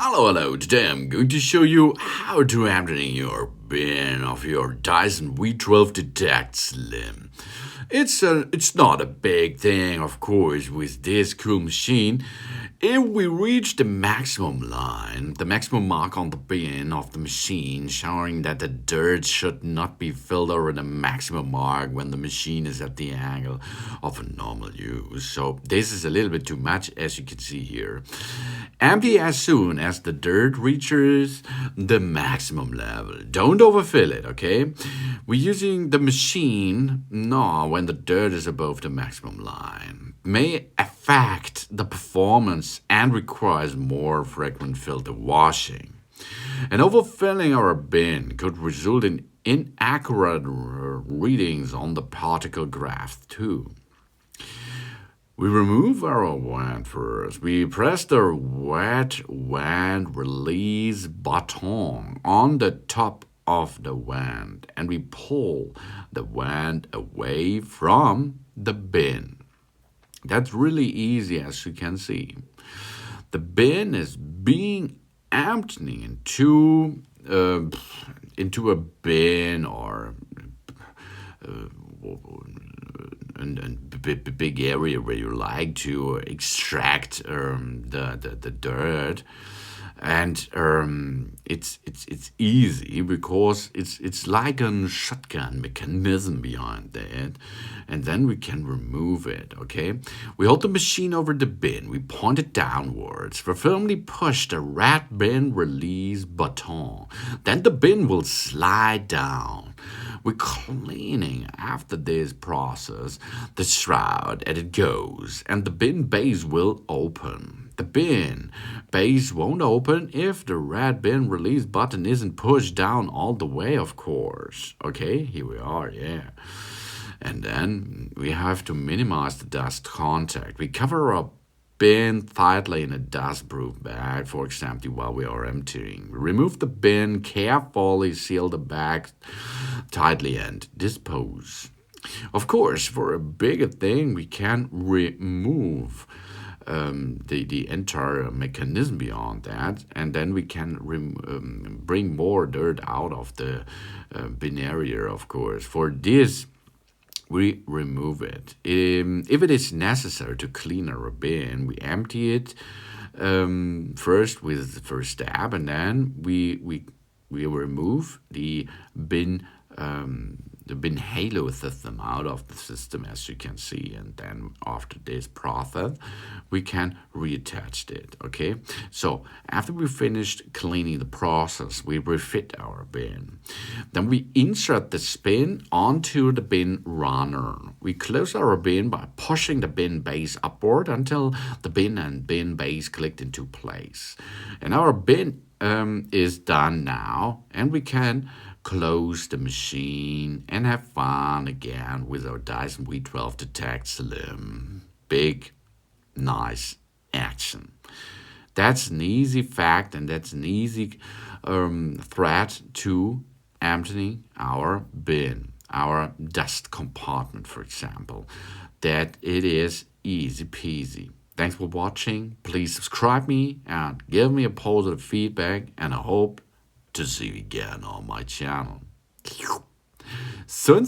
Hello. Today I'm going to show you how to empty your bin of your Dyson V12 Detect Slim. It's not a big thing, of course, with this cool machine. If we reach the maximum line, the maximum mark on the bin of the machine, showing that the dirt should not be filled over the maximum mark when the machine is at the angle of a normal use. So this is a little bit too much, as you can see here. Empty as soon as the dirt reaches the maximum level. Don't overfill it, okay? We're using the machine now when the dirt is above the maximum line. May affect the performance and requires more frequent filter washing. And overfilling our bin could result in inaccurate readings on the particle graph too. We remove our wand first. We press the wet wand release button on the top of the wand and we pull the wand away from the bin. That's really easy, as you can see. The bin is being emptied into a bin or big area where you like to extract the dirt. And it's easy because it's like a shotgun mechanism behind that, and then we can remove it. Okay, we hold the machine over the bin, we point it downwards, we firmly push the red bin release button. Then the bin will slide down. We're cleaning after this process the shroud as it goes, and the bin base will open. The bin base won't open if the red bin release button isn't pushed down all the way, of course. Okay, here we are, yeah. And then we have to minimize the dust contact. We cover our bin tightly in a dust-proof bag, for example, while we are emptying. We remove the bin, carefully seal the bag tightly and dispose. Of course, for a bigger thing, we can remove the entire mechanism beyond that, and then we can bring more dirt out of the bin area, of course. For this, we remove it. If it is necessary to clean our bin, we empty it first with the first step, and then we remove the bin halo system out of the system, as you can see, and then after this process we can reattach it. Okay, so after we finished cleaning the process, we refit our bin. Then we insert the spin onto the bin runner. We close our bin by pushing the bin base upward until the bin and bin base clicked into place, and our bin is done now, and we can close the machine and have fun again with our Dyson V12 Detect Slim. Big, nice action. That's an easy fact, and that's an easy threat to emptying our bin, our dust compartment, for example. That it is easy peasy. Thanks for watching. Please subscribe me and give me a positive feedback, and I hope to see you again on my channel. Soon.